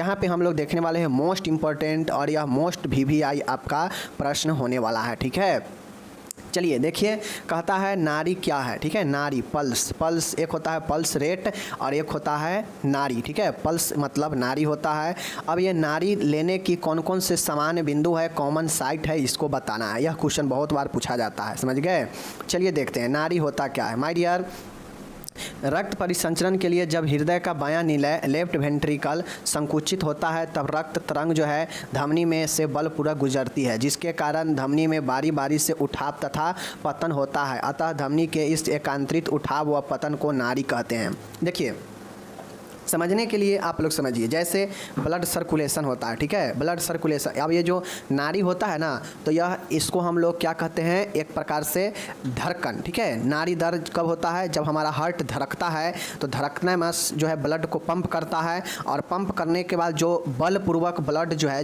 यहाँ पे हम लोग देखने वाले हैं मोस्ट इम्पॉर्टेंट, और यह मोस्ट VVI आपका प्रश्न होने वाला है। ठीक है, चलिए देखिए, कहता है नाड़ी क्या है। ठीक है, नाड़ी पल्स एक होता है पल्स रेट और एक होता है नाड़ी। ठीक है, पल्स मतलब नाड़ी होता है। अब ये नाड़ी लेने की कौन कौन से सामान्य बिंदु है, कॉमन साइट है, इसको बताना है। यह क्वेश्चन बहुत बार पूछा जाता है, समझ गए। चलिए देखते हैं नाड़ी होता क्या है। माय डियर, रक्त परिसंचरण के लिए जब हृदय का बायां निलय लेफ्ट वेंट्रिकल संकुचित होता है तब रक्त तरंग जो है धमनी में से बलपूर्वक गुजरती है, जिसके कारण धमनी में बारी बारी से उठाव तथा पतन होता है। अतः धमनी के इस एकांतरित उठाव व पतन को नाड़ी कहते हैं। देखिए, समझने के लिए आप लोग समझिए, जैसे ब्लड सर्कुलेशन होता है। ठीक है, ब्लड सर्कुलेशन, अब ये जो नाड़ी होता है ना, तो यह इसको हम लोग क्या कहते हैं, एक प्रकार से धड़कन। ठीक है, नाड़ी दर्द कब होता है, जब हमारा हार्ट धड़कता है, तो धड़कने में जो है ब्लड को पंप करता है, और पंप करने के बाद जो बलपूर्वक ब्लड जो है,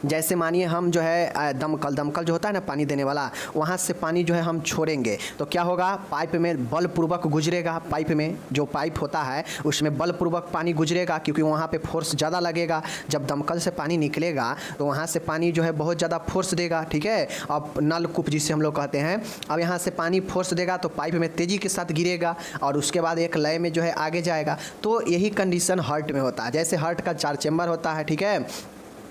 जैसे मानिए हम जो है दमकल जो होता है ना पानी देने वाला, वहाँ से पानी जो है हम छोड़ेंगे तो क्या होगा, पाइप में बलपूर्वक गुजरेगा। पाइप में जो पाइप होता है उसमें बलपूर्वक पानी गुजरेगा, क्योंकि वहाँ पे फोर्स ज़्यादा लगेगा। जब दमकल से पानी निकलेगा तो वहाँ से पानी जो है बहुत ज़्यादा फोर्स देगा। ठीक है, अब नलकूप जिसे हम लोग कहते हैं, अब यहाँ से पानी फोर्स देगा तो पाइप में तेज़ी के साथ गिरेगा और उसके बाद एक लय में जो है आगे जाएगा। तो यही कंडीशन हार्ट में होता है। जैसे हार्ट का 4 चैम्बर होता है। ठीक है,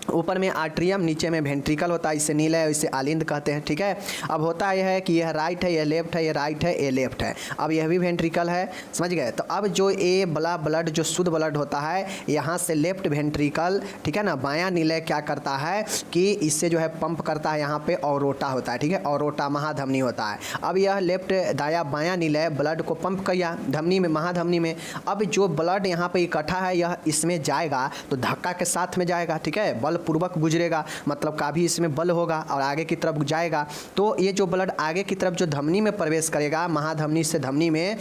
ऊपर में आर्ट्रियम, नीचे में वेंट्रिकल होता है, इसे नीला है, इसे आलिंद कहते हैं। ठीक है, अब होता यह है कि यह राइट है, यह लेफ्ट है, यह राइट है, ये लेफ्ट है। अब यह भी वेंट्रिकल है, समझ गए। तो अब जो ये बला ब्लड जो शुद्ध ब्लड होता है, यहाँ से लेफ्ट वेंट्रिकल, ठीक है ना, बायां नीले क्या करता है कि इससे जो है पंप करता है, यहाँ पे औरोटा होता है। ठीक है, औरोटा महाधमनी होता है। अब यह लेफ्ट दाया बायां नीले ब्लड को पंप किया धमनी में, महाधमनी में। अब जो ब्लड यहाँ पे इकट्ठा है यह इसमें जाएगा तो धक्का के साथ में जाएगा। ठीक है, पूर्वक गुजरेगा, मतलब काफ़ी इसमें बल होगा और आगे की तरफ जाएगा। तो ये जो ब्लड आगे की तरफ जो धमनी में प्रवेश करेगा, महाधमनी से धमनी में,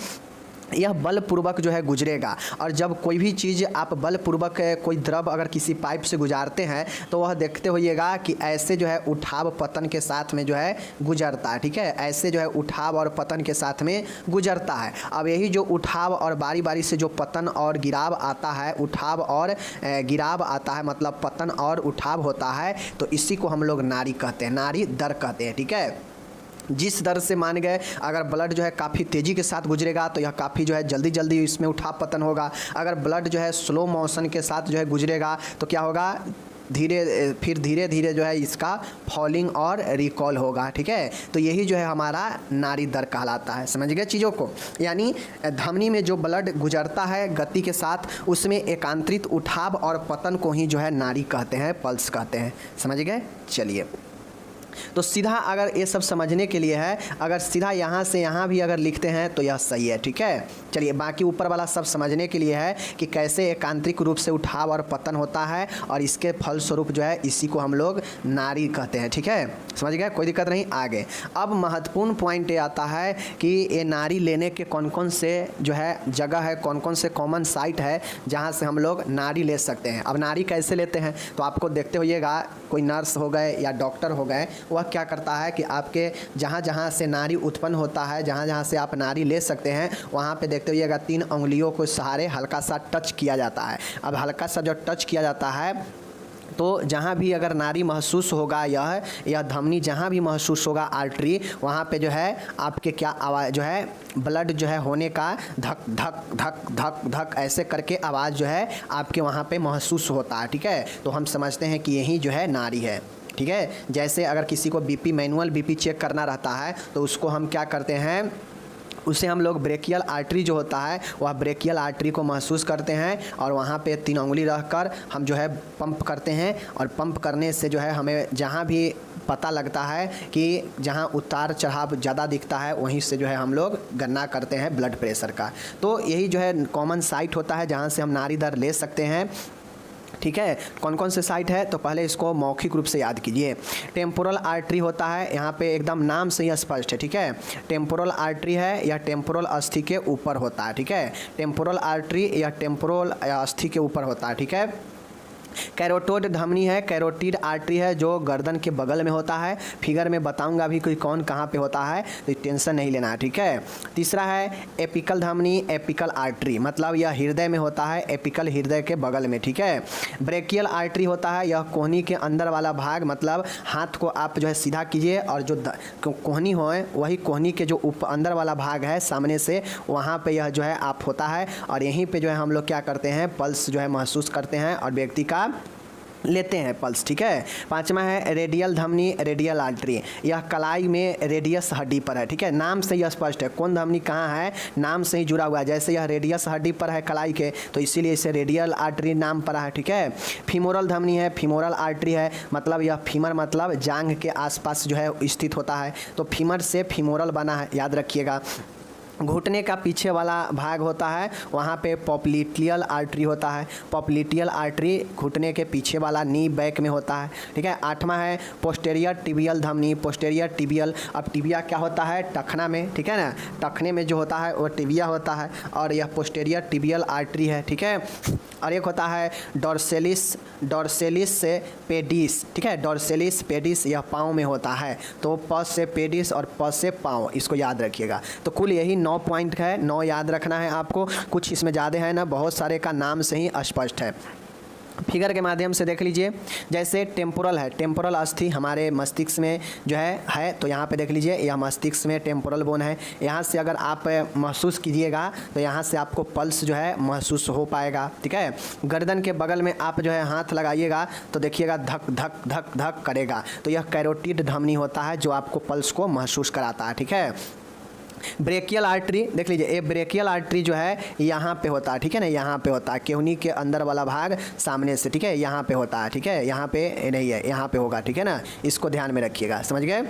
यह बलपूर्वक जो है गुजरेगा। और जब कोई भी चीज़ आप बलपूर्वक कोई द्रव अगर किसी पाइप से गुजारते हैं तो वह देखते होइएगा कि ऐसे जो है उठाव पतन के साथ में जो है गुजरता है। ठीक है, ऐसे जो है उठाव और पतन के साथ में गुजरता है। अब यही जो उठाव और बारी बारी से जो पतन और गिराव आता है, उठाव और गिराव आता है, मतलब पतन और उठाव होता है, तो इसी को हम लोग नाड़ी कहते हैं, नाड़ी दर कहते हैं। ठीक है, जिस दर से मान गए अगर ब्लड जो है काफ़ी तेज़ी के साथ गुजरेगा तो यह काफ़ी जो है जल्दी जल्दी इसमें उठाव पतन होगा। अगर ब्लड जो है स्लो मोशन के साथ जो है गुजरेगा तो क्या होगा, फिर धीरे धीरे जो है इसका फॉलिंग और रिकॉल होगा। ठीक है, तो यही जो है हमारा नाड़ी दर कहलाता है। समझ गए चीज़ों को, यानी धमनी में जो ब्लड गुजरता है गति के साथ, उसमें एकांतरित उठाव और पतन को ही जो है नाड़ी कहते हैं, पल्स कहते हैं। समझ गए। चलिए, तो सीधा अगर ये सब समझने के लिए है, अगर सीधा यहाँ से यहाँ भी अगर लिखते हैं तो यह सही है। ठीक है, चलिए बाकी ऊपर वाला सब समझने के लिए है कि कैसे एकांतरिक रूप से उठाव और पतन होता है, और इसके फलस्वरूप जो है इसी को हम लोग नाड़ी कहते हैं। ठीक है, समझ गए, कोई दिक्कत नहीं। आगे अब महत्वपूर्ण पॉइंट ये आता है कि ये नाड़ी लेने के कौन कौन से जो है जगह है, कौन कौन से कॉमन साइट है जहाँ से हम लोग नाड़ी ले सकते हैं। अब नाड़ी कैसे लेते हैं तो आपको देखते होइएगा, कोई नर्स हो गए या डॉक्टर हो गए, वह क्या करता है कि आपके जहाँ जहाँ से नाड़ी उत्पन्न होता है, जहाँ जहाँ से आप नाड़ी ले सकते हैं, वहाँ पे देखते होइएगा 3 उंगलियों को सहारे हल्का सा टच किया जाता है। अब हल्का सा जो टच किया जाता है तो जहाँ भी अगर नाड़ी महसूस होगा, यह धमनी जहाँ भी महसूस होगा आर्टरी, वहाँ पे जो है आपके क्या आवाज़ जो है ब्लड जो है होने का धक धक धक धक धक ऐसे करके आवाज़ जो है आपके वहाँ पे महसूस होता है। ठीक है, तो हम समझते हैं कि यही जो है नाड़ी है। ठीक है, जैसे अगर किसी को बीपी मैनुअल बीपी चेक करना रहता है तो उसको हम क्या करते हैं, उसे हम लोग ब्रेकियल आर्टरी जो होता है वह ब्रेकियल आर्टरी को महसूस करते हैं और वहाँ पे 3 उंगली रखकर हम जो है पंप करते हैं, और पंप करने से जो है हमें जहाँ भी पता लगता है कि जहाँ उतार चढ़ाव ज़्यादा दिखता है वहीं से जो है हम लोग गणना करते हैं ब्लड प्रेशर का। तो यही जो है कॉमन साइट होता है जहाँ से हम नाड़ी दर ले सकते हैं। ठीक है, कौन कौन से साइट है तो पहले इसको मौखिक रूप से याद कीजिए। टेम्पोरल आर्टरी होता है, यहाँ पे एकदम नाम से ही स्पष्ट है। ठीक है, टेम्पोरल आर्टरी है या टेम्पोरल अस्थि के ऊपर होता है। ठीक है, टेम्पोरल आर्टरी या टेम्पोरल अस्थि के ऊपर होता है। ठीक है, कैरोटिड धमनी है, कैरोटिड आर्टरी है जो गर्दन के बगल में होता है। फिगर में बताऊंगा भी कोई कौन कहाँ पे होता है, तो टेंशन नहीं लेना है, ठीक है। तीसरा है एपिकल धमनी, एपिकल आर्टरी, मतलब यह हृदय में होता है, एपिकल हृदय के बगल में, ठीक है। ब्रेकियल आर्टरी होता है, यह कोहनी के अंदर वाला भाग, मतलब हाथ को आप जो है सीधा कीजिए और जो कोहनी हो वही कोहनी के जो अंदर वाला भाग है सामने से, वहाँ पे यह जो है आप होता है और यहीं पे जो है हम लोग क्या करते हैं, पल्स जो है महसूस करते हैं और व्यक्ति का लेते हैं पल्स, ठीक है। पांचवा है रेडियल धमनी, रेडियल आर्टरी, यह कलाई में रेडियस हड्डी पर है, ठीक है। नाम से यह स्पष्ट है कौन धमनी कहाँ है, नाम से ही जुड़ा हुआ है। जैसे यह रेडियस हड्डी पर है कलाई के, तो इसीलिए इसे रेडियल आर्टरी नाम पड़ा है, ठीक है। फीमोरल धमनी है, फीमोरल आर्टरी है, मतलब यह फीमर मतलब जांघ के आसपास जो है स्थित होता है, तो फीमर से फीमोरल बना है, याद रखिएगा। घुटने का पीछे वाला भाग होता है, वहाँ पे पॉप्लिटियल आर्टरी होता है, पॉप्लिटियल आर्टरी घुटने के पीछे वाला नी बैक में होता है, ठीक है। आठवां है पोस्टेरियर टिबियल धमनी, पोस्टेरियर टिबियल, अब टिबिया क्या होता है, टखना में, ठीक है ना, टखने में जो होता है वो टिबिया होता है और यह पोस्टेरियर टिबियल आर्टरी है, ठीक है। और एक होता है डॉर्सेलिस, डॉर्सेलिस से पेडिस, ठीक है, डॉर्सेलिस पेडिस, यह पाँव में होता है, तो प से पेडिस और प से पाँव, इसको याद रखिएगा। तो कुल यही 9 पॉइंट है, 9 याद रखना है आपको, कुछ इसमें ज़्यादा है ना, बहुत सारे का नाम से ही स्पष्ट है। फिगर के माध्यम से देख लीजिए, जैसे टेम्पोरल है, टेम्पोरल अस्थि हमारे मस्तिष्क में जो है तो यहाँ पे देख लीजिए, यह मस्तिष्क में टेम्पोरल बोन है, यहाँ से अगर आप महसूस कीजिएगा तो यहाँ से आपको पल्स जो है महसूस हो पाएगा, ठीक है। गर्दन के बगल में आप जो है हाथ लगाइएगा तो देखिएगा धक धक धक धक करेगा, तो यह कैरोटिड धमनी होता है जो आपको पल्स को महसूस कराता है, ठीक है। ब्रेकियल आर्टरी देख लीजिए, ये ब्रेकियल आर्टरी जो है यहाँ पे होता है, ठीक है ना, यहाँ पे होता है, केहनी के अंदर वाला भाग सामने से, ठीक है, यहाँ पे होता है, ठीक है, यहाँ पे नहीं है, यहाँ पे होगा, ठीक है ना, इसको ध्यान में रखिएगा, समझ गए।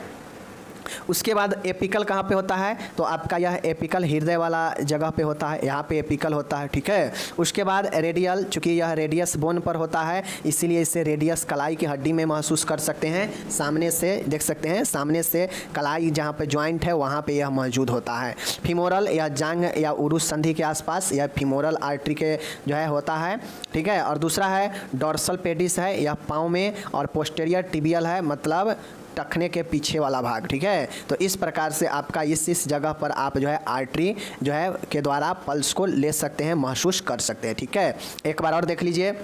उसके बाद एपिकल कहाँ पे होता है, तो आपका यह एपिकल हृदय वाला जगह पे होता है, यहाँ पे एपिकल होता है, ठीक है। उसके बाद रेडियल, चूँकि यह रेडियस बोन पर होता है इसीलिए इसे रेडियस कलाई की हड्डी में महसूस कर सकते हैं, सामने से देख सकते हैं, सामने से कलाई जहाँ पे जॉइंट है वहाँ पे यह मौजूद होता है। फीमोरल या जांघ या उरुस संधि के आसपास यह फीमोरल आर्टरी के जो है होता है, ठीक है। और दूसरा है डॉर्सल पेडिस है, यह पाँव में, और पोस्टेरियर टिबियल है, मतलब टखने के पीछे वाला भाग, ठीक है। तो इस प्रकार से आपका इस जगह पर आप जो है आर्टरी जो है के द्वारा पल्स को ले सकते हैं, महसूस कर सकते हैं, ठीक है। एक बार और देख लीजिए,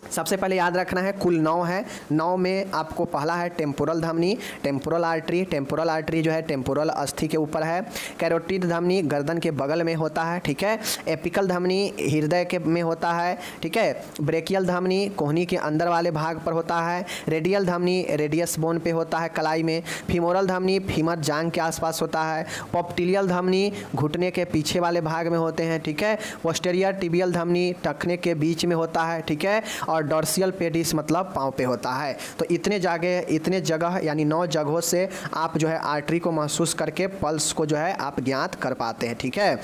सबसे पहले याद रखना है कुल 9 है, 9 में आपको पहला है टेम्पोरल धमनी, टेम्पोरल आर्टरी, टेम्पोरल आर्टरी जो है टेम्पोरल अस्थि के ऊपर है। कैरोटिड धमनी गर्दन के बगल में होता है, ठीक है। एपिकल धमनी हृदय के में होता है, ठीक है। ब्रेकियल धमनी कोहनी के अंदर वाले भाग पर होता है। रेडियल धमनी रेडियस बोन पे होता है कलाई में। फीमोरल धमनी फीमर जांघ के आसपास होता है। पॉप्टिलियल धमनी घुटने के पीछे वाले भाग में होते हैं, ठीक है। पोस्टेरियर टिबियल धमनी टखने के बीच में होता है, ठीक है। और डॉर्सियल पेडिस मतलब पाँव पे होता है। तो इतने जगह यानी 9 जगहों से आप जो है आर्टरी को महसूस करके पल्स को जो है आप ज्ञात कर पाते हैं, ठीक है।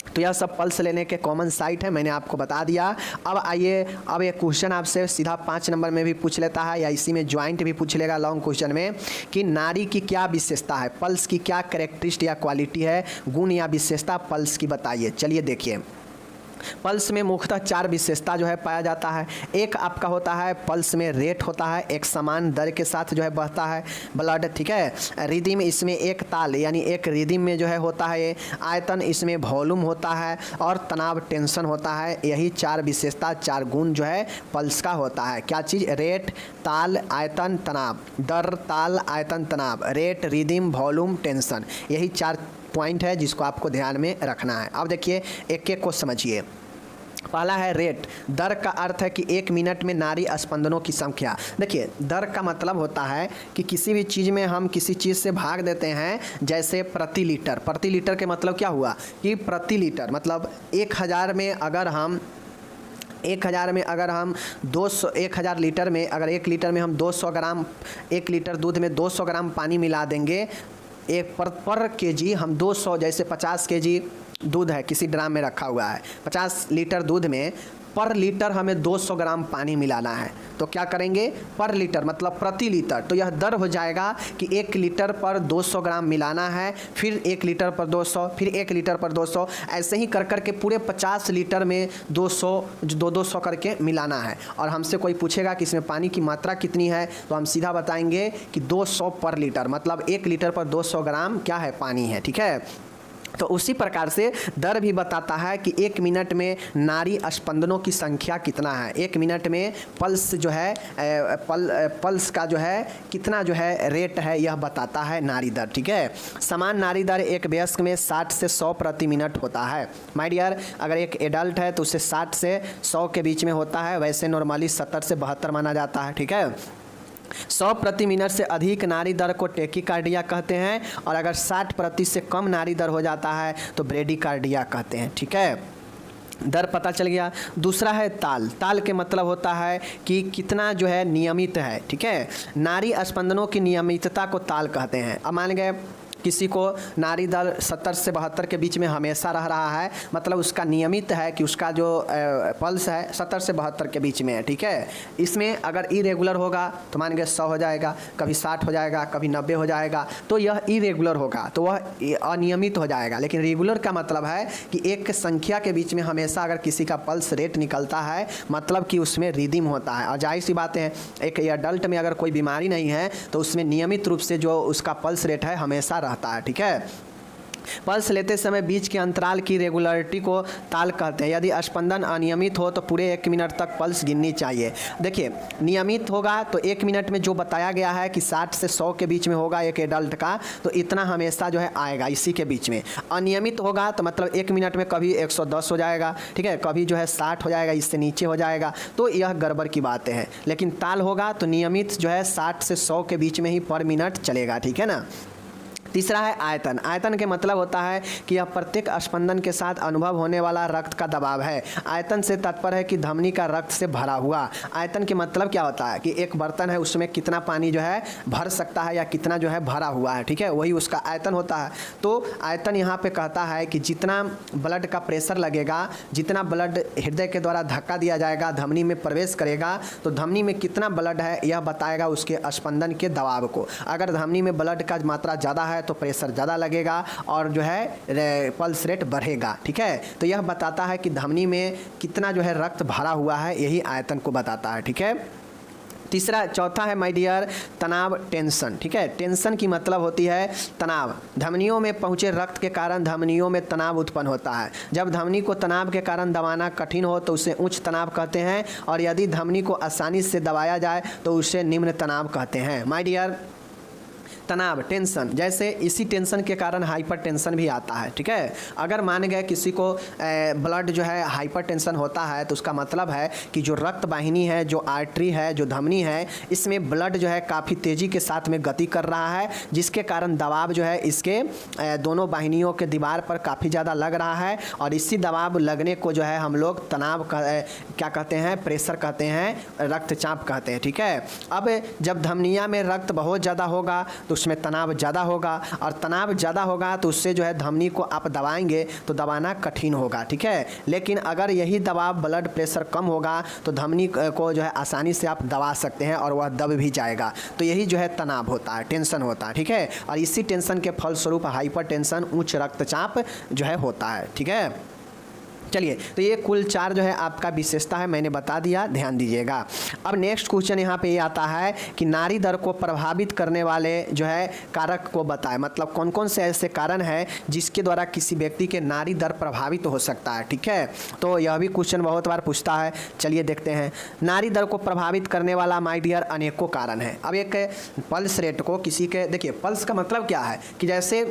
तो यह सब पल्स लेने के कॉमन साइट है, मैंने आपको बता दिया। अब आइए, अब ये क्वेश्चन आपसे सीधा 5 नंबर में भी पूछ लेता है या इसी में ज्वाइंट भी पूछ लेगा लॉन्ग क्वेश्चन में, कि नाड़ी की क्या विशेषता है, पल्स की क्या कैरेक्टरिस्टिक या क्वालिटी है, गुण या विशेषता पल्स की बताइए। चलिए देखिए, पल्स में मुख्यतः 4 विशेषता जो है पाया जाता है। एक आपका होता है पल्स में रेट होता है, एक समान दर के साथ जो है बहता है ब्लड, ठीक है। रिदिम इसमें एक ताल यानी एक रिदिम में जो है होता है ये। आयतन इसमें वॉल्यूम होता है और तनाव टेंशन होता है। यही 4 विशेषता 4 गुण जो है पल्स का होता है। क्या चीज़, रेट, ताल, आयतन, तनाव, दर, ताल, आयतन, तनाव, रेट, रिदिम, वॉल्यूम, टेंशन, यही 4 पॉइंट है जिसको आपको ध्यान में रखना है। अब देखिए एक एक को समझिए। पहला है रेट, दर का अर्थ है कि 1 मिनट में नाड़ी स्पंदनों की संख्या। देखिए दर का मतलब होता है कि किसी भी चीज़ में हम किसी चीज़ से भाग देते हैं, जैसे प्रति लीटर। प्रति लीटर के मतलब क्या हुआ कि प्रति लीटर मतलब 1000 में अगर हम 1000 लीटर में अगर 1 लीटर में हम 200 ग्राम, 1 लीटर दूध में 200 ग्राम पानी मिला देंगे, एक पर केजी हम 200, जैसे 50 केजी दूध है किसी ड्राम में रखा हुआ है, 50 लीटर दूध में पर लीटर हमें 200 ग्राम पानी मिलाना है। तो क्या करेंगे, पर लीटर मतलब प्रति लीटर, तो यह दर हो जाएगा कि 1 लीटर पर 200 ग्राम मिलाना है, फिर 1 लीटर पर 200, फिर 1 लीटर पर 200, ऐसे ही कर करके पूरे 50 लीटर में 200 करके मिलाना है। और हमसे कोई पूछेगा कि इसमें पानी की मात्रा कितनी है, तो हम सीधा बताएंगे कि 200 पर लीटर, मतलब 1 लीटर पर 200 ग्राम क्या है, पानी है। ठीक है, तो उसी प्रकार से दर भी बताता है कि 1 मिनट में नाड़ी स्पंदनों की संख्या कितना है, 1 मिनट में पल्स जो है पल्स का जो है कितना जो है रेट है, यह बताता है नाड़ी दर। ठीक है, समान नाड़ी दर एक वयस्क में 60 से 100 प्रति मिनट होता है। माय डियर, अगर एक एडल्ट है तो उसे 60 से 100 के बीच में होता है, वैसे नॉर्मली 70 से 72 माना जाता है। ठीक है, 100 प्रति मिनट से अधिक नाड़ी दर को टेकीकार्डिया कहते हैं, और अगर 60 प्रति से कम नाड़ी दर हो जाता है तो ब्रेडीकार्डिया कहते हैं। ठीक है, दर पता चल गया। दूसरा है ताल। ताल के मतलब होता है कि कितना जो है नियमित है। ठीक है, नाड़ी स्पंदनों की नियमितता को ताल कहते हैं। अब मान गए किसी को नाड़ी दर 70 से 72 के बीच में हमेशा रह रहा है, मतलब उसका नियमित है कि उसका जो पल्स है 70 से 72 के बीच में है। ठीक है, इसमें अगर इरेगुलर होगा तो मान के 100 हो जाएगा, कभी 60 हो जाएगा, कभी 90 हो जाएगा, तो यह इरेगुलर होगा, तो वह अनियमित हो जाएगा। लेकिन रेगुलर का मतलब है कि एक संख्या के बीच में हमेशा अगर किसी का पल्स रेट निकलता है, मतलब कि उसमें रिदम होता है। और जाहिर सी बात है, एक एडल्ट में अगर कोई बीमारी नहीं है तो उसमें नियमित रूप से जो उसका पल्स रेट है हमेशा रहता है। ठीक है, पल्स लेते समय बीच के अंतराल की रेगुलरिटी को ताल कहते हैं। यदि स्पंदन अनियमित हो तो पूरे 1 मिनट तक पल्स गिननी चाहिए। देखिए, नियमित होगा तो 1 मिनट में जो बताया गया है कि 60 से 100 के बीच में होगा एक एडल्ट का, तो इतना हमेशा जो है आएगा इसी के बीच में। अनियमित होगा तो मतलब 1 मिनट में कभी 110 हो जाएगा, ठीक है, कभी जो है 60 हो जाएगा, इससे नीचे हो जाएगा, तो यह गड़बड़ की बातें हैं। लेकिन ताल होगा तो नियमित जो है 60 से 100 के बीच में ही पर मिनट चलेगा। ठीक है ना। तीसरा है आयतन। आयतन के मतलब होता है कि यह प्रत्येक स्पंदन के साथ अनुभव होने वाला रक्त का दबाव है। आयतन से तात्पर्य है कि धमनी का रक्त से भरा हुआ। आयतन के मतलब क्या होता है कि एक बर्तन है, उसमें कितना पानी जो है भर सकता है या कितना जो है भरा हुआ है। ठीक है, वही उसका आयतन होता है। तो आयतन यहाँ पे कहता है कि जितना ब्लड का प्रेशर लगेगा, जितना ब्लड हृदय के द्वारा धक्का दिया जाएगा, धमनी में प्रवेश करेगा, तो धमनी में कितना ब्लड है यह बताएगा उसके स्पंदन के दबाव को। अगर धमनी में ब्लड का मात्रा ज़्यादा है तो प्रेशर ज़्यादा लगेगा और जो है पल्स रेट बढ़ेगा। ठीक है, तो यह बताता है कि धमनी में कितना जो है रक्त भरा हुआ है, यही आयतन को बताता है। ठीक है, चौथा है माय डियर तनाव, टेंशन। ठीक है, टेंशन की मतलब होती है तनाव। धमनियों में पहुँचे रक्त के कारण धमनियों में तनाव उत्पन्न होता है। जब धमनी को तनाव के कारण दबाना कठिन हो तो उसे उच्च तनाव कहते हैं, और यदि धमनी को आसानी से दबाया जाए तो उसे निम्न तनाव कहते हैं। माय डियर, तनाव, टेंशन, जैसे इसी टेंशन के कारण हाइपर टेंशन भी आता है। ठीक है, अगर मान गए किसी को ब्लड जो है हाइपर टेंशन होता है तो उसका मतलब है कि जो रक्त वाहिनी है, जो आर्टरी है, जो धमनी है, इसमें ब्लड जो है काफ़ी तेज़ी के साथ में गति कर रहा है, जिसके कारण दबाव जो है इसके दोनों वाहिनियों के दीवार पर काफ़ी ज़्यादा लग रहा है, और इसी दबाव लगने को जो है हम लोग तनाव क्या कहते हैं, प्रेशर कहते हैं, रक्तचाप कहते हैं। ठीक है, अब जब धमनिया में रक्त बहुत ज़्यादा होगा तो उसमें तनाव ज़्यादा होगा, और तनाव ज़्यादा होगा तो उससे जो है धमनी को आप दबाएंगे तो दबाना कठिन होगा। ठीक है, लेकिन अगर यही दबाव ब्लड प्रेशर कम होगा तो धमनी को जो है आसानी से आप दबा सकते हैं और वह दब भी जाएगा। तो यही जो है तनाव होता है, टेंशन होता है। ठीक है, और इसी टेंशन के फलस्वरूप हाइपर टेंशन, उच्च रक्तचाप जो है होता है। ठीक है, चलिए, तो ये कुल 4 जो है आपका विशेषता है, मैंने बता दिया, ध्यान दीजिएगा। अब नेक्स्ट क्वेश्चन यहाँ पे ये आता है कि नाड़ी दर को प्रभावित करने वाले जो है कारक को बताएं, मतलब कौन कौन से ऐसे कारण हैं जिसके द्वारा किसी व्यक्ति के नाड़ी दर प्रभावित हो सकता है। ठीक है, तो यह भी क्वेश्चन बहुत बार पूछता है। चलिए देखते हैं। नाड़ी दर को प्रभावित करने वाला माय डियर अनेकों कारण है। अब एक पल्स रेट को किसी के, देखिए पल्स का मतलब क्या है कि जैसे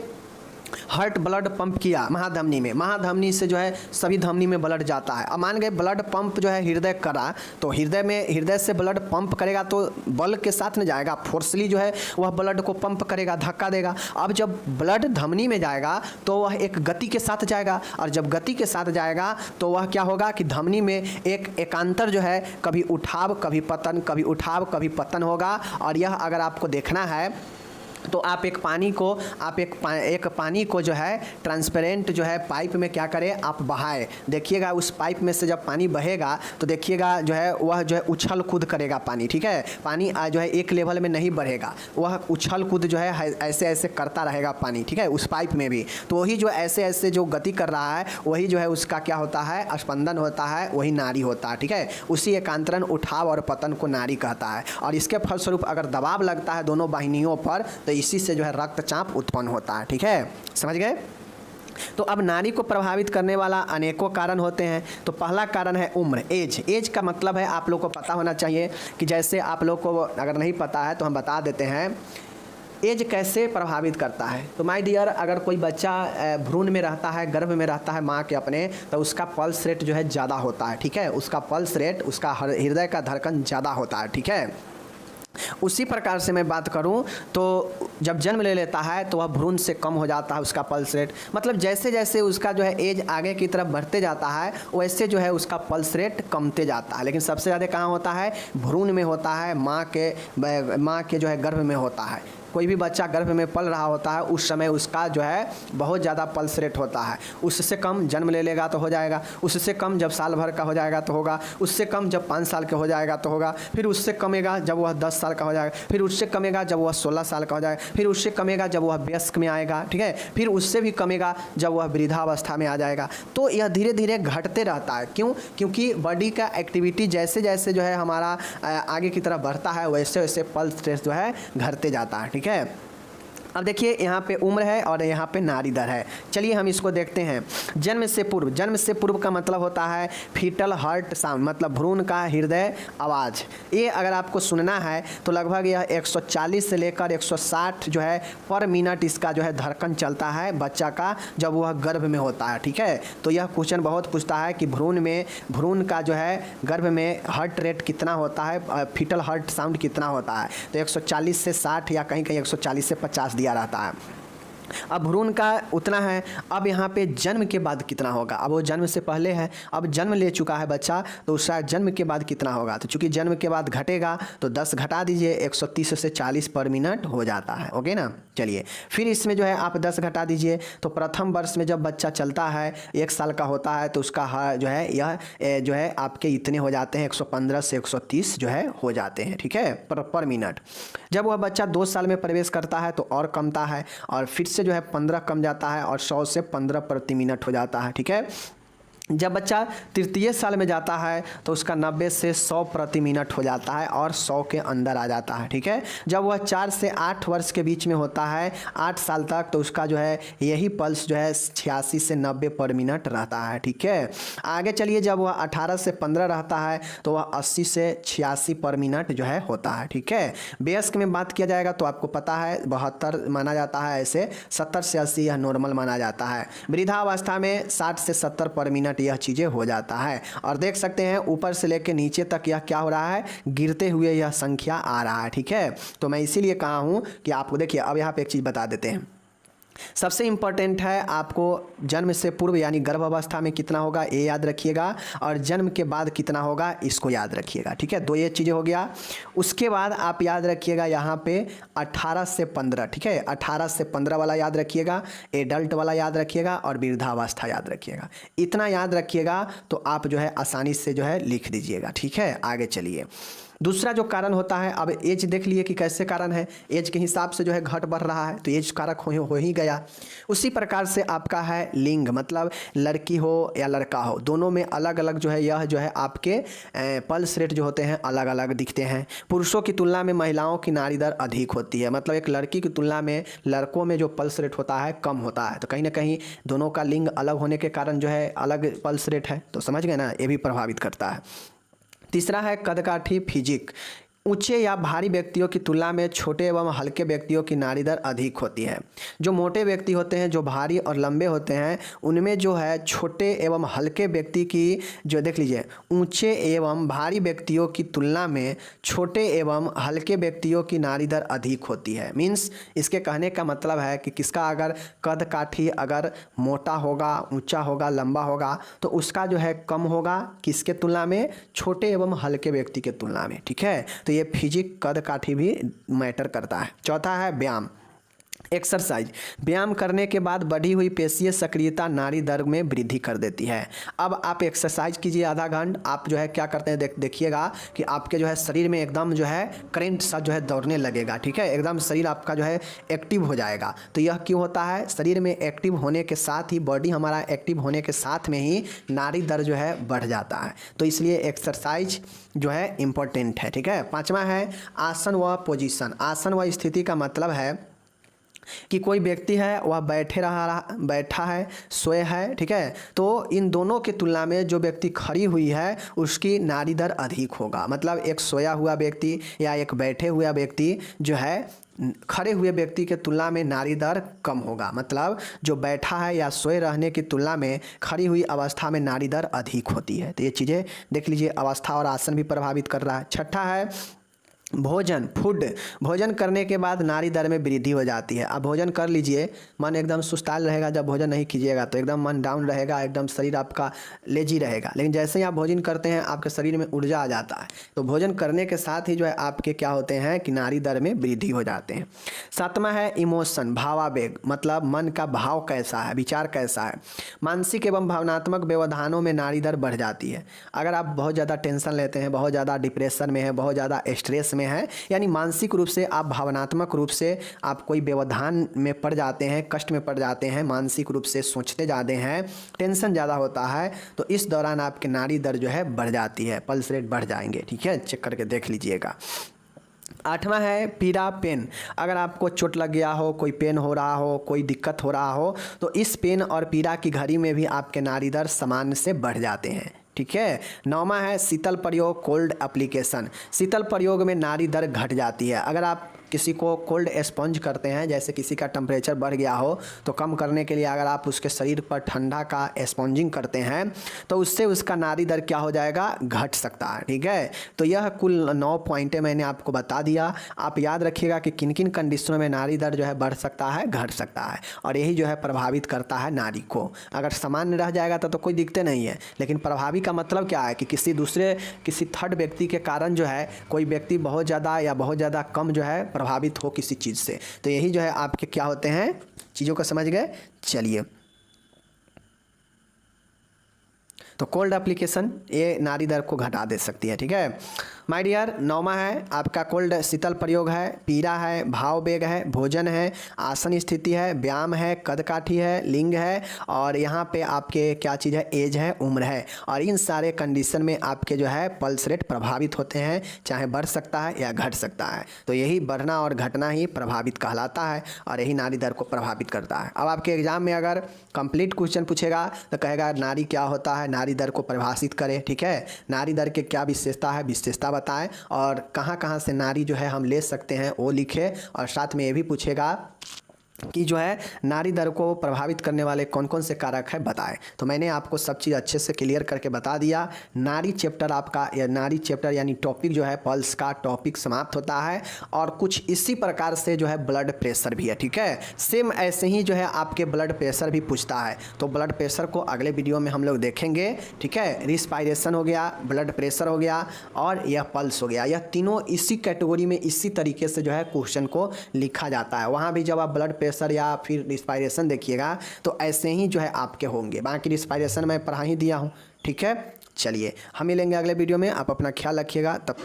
हार्ट ब्लड पंप किया महाधमनी में, महाधमनी से जो है सभी धमनी में ब्लड जाता है। अब मान गए ब्लड पंप जो है हृदय करा, तो हृदय से ब्लड पंप करेगा तो बल के साथ न जाएगा, फोर्सली जो है वह ब्लड को पंप करेगा, धक्का देगा। अब जब ब्लड धमनी में जाएगा तो वह एक गति के साथ जाएगा, और जब गति के साथ जाएगा तो वह क्या होगा कि धमनी में एक एकांतर जो है कभी उठाव कभी पतन, कभी उठाव कभी पतन होगा। और यह अगर आपको देखना है तो आप एक पानी को जो है ट्रांसपेरेंट जो है पाइप में क्या करें, आप बहाएं। देखिएगा उस पाइप में से जब पानी बहेगा तो देखिएगा जो है वह जो है उछल कूद करेगा पानी, ठीक है। पानी जो है एक लेवल में नहीं बढ़ेगा, वह उछल कूद जो है ऐसे ऐसे करता रहेगा पानी, ठीक है, उस पाइप में भी। तो वही जो ऐसे ऐसे जो गति कर रहा है वही जो है उसका क्या होता है, स्पंदन होता है, वही नाड़ी होता है, ठीक है। उसी एकांतरण, उठाव और पतन को नाड़ी कहता है। और इसके फलस्वरूप अगर दबाव लगता है दोनों वाहिनियों पर तो इसी से जो है रक्तचाप उत्पन्न होता है, ठीक है, समझ गए। तो अब नाड़ी को प्रभावित करने वाला अनेकों कारण होते हैं। तो पहला कारण है उम्र, एज। एज का मतलब है आप लोग को पता होना चाहिए कि जैसे आप लोग को अगर नहीं पता है तो हम बता देते हैं एज कैसे प्रभावित करता है। तो माय डियर, अगर कोई बच्चा भ्रूण में रहता है, गर्भ में रहता है माँ के अपने, तो उसका पल्स रेट जो है ज़्यादा होता है, ठीक है। उसका पल्स रेट, उसका हृदय का धड़कन ज़्यादा होता है, ठीक है। उसी प्रकार से मैं बात करूं तो जब जन्म ले लेता है तो वह भ्रूण से कम हो जाता है उसका पल्स रेट। मतलब जैसे जैसे उसका जो है एज आगे की तरफ बढ़ते जाता है वैसे जो है उसका पल्स रेट कमते जाता है। लेकिन सबसे ज़्यादा कहाँ होता है, भ्रूण में होता है, माँ के जो है गर्भ में होता है। कोई भी बच्चा गर्भ में पल रहा होता है उस समय उसका जो है बहुत ज़्यादा पल्स रेट होता है। उससे कम जन्म ले लेगा तो हो जाएगा, उससे कम जब साल भर का हो जाएगा तो होगा, उससे कम जब 5 साल के हो जाएगा तो होगा, फिर उससे कमेगा जब वह 10 साल का हो जाएगा, फिर उससे कमेगा जब वह 16 साल का हो जाएगा, फिर उससे कमेगा जब वह वयस्क में आएगा, ठीक है, फिर उससे भी कमेगा जब वह वृद्धावस्था में आ जाएगा। तो यह धीरे धीरे घटते रहता है। क्यों? क्योंकि बॉडी का एक्टिविटी जैसे जैसे जो है हमारा आगे की तरफ बढ़ता है वैसे वैसे पल्स रेट जो है घटते जाता है, ठीक है। अब देखिए यहाँ पे उम्र है और यहाँ पे नाड़ी दर है। चलिए हम इसको देखते हैं। जन्म से पूर्व, जन्म से पूर्व का मतलब होता है फीटल हार्ट साउंड, मतलब भ्रूण का हृदय आवाज़। ये अगर आपको सुनना है तो लगभग यह 140 से लेकर 160 जो है पर मिनट इसका जो है धड़कन चलता है बच्चा का जब वह गर्भ में होता है, ठीक है। तो यह क्वेश्चन बहुत पूछता है कि भ्रूण का जो है गर्भ में हार्ट रेट कितना होता है, फीटल हार्ट साउंड कितना होता है। तो 140 से 60 या कहीं कहीं 140 से 50 दिया रहता है। अब भ्रूण का उतना है। अब यहाँ पे जन्म के बाद कितना होगा, अब वो जन्म से पहले है, अब जन्म ले चुका है बच्चा तो उसका जन्म के बाद कितना होगा। तो चूंकि जन्म के बाद घटेगा तो 10 घटा दीजिए, 130 से 40 पर मिनट हो जाता है, ओके ना। चलिए फिर इसमें जो है आप 10 घटा दीजिए। तो प्रथम वर्ष में जब बच्चा चलता है 1 साल का होता है तो उसका जो है यह जो है आपके इतने हो जाते हैं 115 से 130 जो है हो जाते हैं, ठीक है, पर मिनट। जब वह बच्चा 2 साल में प्रवेश करता है तो और कमता है और फिर से जो है 15 कम जाता है और 100 से 15 प्रति मिनट हो जाता है, ठीक है। जब बच्चा तृतीय साल में जाता है तो उसका 90 से 100 प्रति मिनट हो जाता है और 100 के अंदर आ जाता है, ठीक है। जब वह 4 से 8 वर्ष के बीच में होता है, 8 साल तक, तो उसका जो है यही पल्स जो है 86 से 90 पर मिनट रहता है, ठीक है। आगे चलिए, जब वह 18 से 15 रहता है तो वह 80 से 86 पर मिनट जो है होता है, ठीक है। वयस्क में बात किया जाएगा तो आपको पता है 72 माना जाता है, ऐसे 70 से 80 यह नॉर्मल माना जाता है। वृद्धावस्था में 60 से 70 पर मिनट यह चीज़ें हो जाता है। और देख सकते हैं ऊपर से लेकर नीचे तक यह क्या हो रहा है, गिरते हुए यह संख्या आ रहा है, ठीक है। तो मैं इसीलिए कहा हूँ कि आपको देखिए, अब यहाँ पे एक चीज़ बता देते हैं। सबसे इम्पॉर्टेंट है आपको जन्म से पूर्व यानी गर्भ अवस्था में कितना होगा ये याद रखिएगा, और जन्म के बाद कितना होगा इसको याद रखिएगा, ठीक है। 2 ये चीज़ें हो गया। उसके बाद आप याद रखिएगा यहाँ पे 18 से 15, ठीक है, 18 से 15 वाला याद रखिएगा, एडल्ट वाला याद रखिएगा और वृद्धावस्था याद रखिएगा। इतना याद रखिएगा तो आप जो है आसानी से जो है लिख दीजिएगा, ठीक है। आगे चलिए, दूसरा जो कारण होता है, अब एज देख लिए कि कैसे कारण है, एज के हिसाब से जो है घट बढ़ रहा है तो एज कारक हो ही गया। उसी प्रकार से आपका है लिंग, मतलब लड़की हो या लड़का हो, दोनों में अलग अलग जो है यह जो है आपके पल्स रेट जो होते हैं अलग अलग दिखते हैं। पुरुषों की तुलना में महिलाओं की नाड़ी दर अधिक होती है, मतलब एक लड़की की तुलना में लड़कों में जो पल्स रेट होता है कम होता है। तो कहीं ना कहीं दोनों का लिंग अलग होने के कारण जो है अलग पल्स रेट है, तो समझ गए ना, ये भी प्रभावित करता है। तीसरा है कदकाठी फिजिक। ऊंचे या भारी व्यक्तियों की तुलना में छोटे एवं हल्के व्यक्तियों की नाड़ी दर अधिक होती है। जो मोटे व्यक्ति होते हैं, जो भारी और लंबे होते हैं, उनमें जो है छोटे एवं हल्के व्यक्ति की जो देख लीजिए, ऊंचे एवं भारी व्यक्तियों की तुलना में छोटे एवं हल्के व्यक्तियों की नाड़ी दर अधिक होती है। मीन्स इसके कहने का मतलब है कि किसका अगर कद काठी अगर मोटा होगा, ऊंचा होगा, लंबा होगा तो उसका जो है कम होगा किसके तुलना में, छोटे एवं हल्के व्यक्ति के तुलना में, ठीक है। तो ये फिजिक कद काठी भी मैटर करता है। चौथा है व्यायाम। एक्सरसाइज, व्यायाम करने के बाद बढ़ी हुई पेशीय सक्रियता नाड़ी दर में वृद्धि कर देती है। अब आप एक्सरसाइज कीजिए आधा घंटा, आप जो है क्या करते हैं देखिएगा कि आपके जो है शरीर में एकदम जो है करंट सा जो है दौड़ने लगेगा, ठीक है, एकदम शरीर आपका जो है एक्टिव हो जाएगा। तो यह क्यों होता है? शरीर में एक्टिव होने के साथ ही, बॉडी हमारा एक्टिव होने के साथ में ही नाड़ी दर जो है बढ़ जाता है। तो इसलिए एक्सरसाइज जो है इम्पोर्टेंट है, ठीक है। पाँचवा है आसन व पोजीशन। आसन व स्थिति का मतलब है कि कोई व्यक्ति है वह बैठा है, सोए है, ठीक है, तो इन दोनों की तुलना में जो व्यक्ति खड़ी हुई है उसकी नाड़ी दर अधिक होगा। मतलब एक सोया हुआ व्यक्ति या एक बैठे हुआ व्यक्ति जो है खड़े हुए व्यक्ति के तुलना में नाड़ी दर कम होगा। मतलब जो बैठा है या सोए रहने की तुलना में खड़ी हुई अवस्था में नाड़ी दर अधिक होती है। तो ये चीज़ें देख लीजिए, अवस्था और आसन भी प्रभावित कर रहा है। छठा है भोजन, फूड। भोजन करने के बाद नाड़ी दर में वृद्धि हो जाती है। अब भोजन कर लीजिए, मन एकदम सुस्ताल रहेगा। जब भोजन नहीं कीजिएगा तो एकदम मन डाउन रहेगा, एकदम शरीर आपका लेजी रहेगा। लेकिन जैसे ही आप भोजन करते हैं आपके शरीर में ऊर्जा आ जाता है। तो भोजन करने के साथ ही जो है आपके क्या होते हैं कि नाड़ी दर में वृद्धि हो जाते हैं। सातवां है इमोशन, भावावेग। मतलब मन का भाव कैसा है, विचार कैसा है। मानसिक एवं भावनात्मक व्यवधानों में नाड़ी दर बढ़ जाती है। अगर आप बहुत ज़्यादा टेंशन लेते हैं, बहुत ज़्यादा डिप्रेशन में है, बहुत ज़्यादा स्ट्रेस में है, यानी मानसिक रूप से आप, भावनात्मक रूप से आप कोई व्यवधान में पड़ जाते हैं, कष्ट में पड़ जाते हैं, मानसिक रूप से सोचते जाते हैं, टेंशन ज़्यादा होता है, तो इस दौरान आपकी नाड़ी दर जो है बढ़ जाती है, पल्स रेट बढ़ जाएंगे, ठीक है, चेक करके देख लीजिएगा। आठवां है पीड़ा, पेन। अगर आपको चोट लग गया हो, कोई पेन हो रहा हो, कोई दिक्कत हो रहा हो, तो इस पेन और पीड़ा की घड़ी में भी आपके नाड़ी दर सामान्य से बढ़ जाते हैं, ठीक है। नौवां है शीतल प्रयोग, कोल्ड एप्लीकेशन। शीतल प्रयोग में नाड़ी दर घट जाती है। अगर आप किसी को कोल्ड स्पंज करते हैं, जैसे किसी का टेम्परेचर बढ़ गया हो तो कम करने के लिए अगर आप उसके शरीर पर ठंडा का स्पंजिंग करते हैं तो उससे उसका नाड़ी दर क्या हो जाएगा, घट सकता है, ठीक है। तो यह कुल 9 पॉइंटें मैंने आपको बता दिया। आप याद रखिएगा कि किन किन कंडीशनों में नाड़ी दर जो है बढ़ सकता है, घट सकता है, और यही जो है प्रभावित करता है नाड़ी को। अगर सामान्य रह जाएगा तो कोई दिक्कत नहीं है, लेकिन प्रभावी का मतलब क्या है कि किसी थर्ड व्यक्ति के कारण जो है कोई व्यक्ति बहुत ज़्यादा या बहुत ज़्यादा कम जो है प्रभावित हो किसी चीज़ से, तो यही जो है आपके क्या होते हैं, चीज़ों को समझ गए। चलिए, तो कोल्ड एप्लीकेशन ये नाड़ी दर को घटा दे सकती है, ठीक है माय डियर। नौवां है आपका कोल्ड, शीतल प्रयोग है, पीड़ा है, भाव वेग है, भोजन है, आसन स्थिति है, व्यायाम है, कदकाठी है, लिंग है, और यहाँ पे आपके क्या चीज़ है, एज है, उम्र है। और इन सारे कंडीशन में आपके जो है पल्स रेट प्रभावित होते हैं, चाहे बढ़ सकता है या घट सकता है। तो यही बढ़ना और घटना ही प्रभावित कहलाता है, और यही नाड़ी दर को प्रभावित करता है। अब आपके एग्जाम में अगर कंप्लीट क्वेश्चन पूछेगा तो कहेगा नाड़ी क्या होता है, नाड़ी दर को परिभाषित करें, ठीक है, नाड़ी दर के क्या विशेषता है, विशेषता बताएं, और कहाँ कहाँ से नाड़ी जो है हम ले सकते हैं वो लिखें। और साथ में ये भी पूछेगा कि जो है नाड़ी दर को प्रभावित करने वाले कौन कौन से कारक है बताएं। तो मैंने आपको सब चीज़ अच्छे से क्लियर करके बता दिया। नाड़ी चैप्टर आपका, या नाड़ी चैप्टर यानी टॉपिक जो है पल्स का टॉपिक समाप्त होता है। और कुछ इसी प्रकार से जो है ब्लड प्रेशर भी है, ठीक है, सेम ऐसे ही जो है आपके ब्लड प्रेशर भी पूछता है। तो ब्लड प्रेशर को अगले वीडियो में हम लोग देखेंगे, ठीक है। रिस्पायरेशन हो गया, ब्लड प्रेशर हो गया, और यह पल्स हो गया, यह तीनों इसी कैटेगरी में इसी तरीके से जो है क्वेश्चन को लिखा जाता है। वहाँ भी जब आप ब्लड प्रेशर या फिर रिस्पायरेशन देखिएगा तो ऐसे ही जो है आपके होंगे। बाकी रिस्पायरेशन मैं पढ़ा ही दिया हूँ, ठीक है। चलिए हम मिलेंगे अगले वीडियो में, आप अपना ख्याल रखिएगा। तब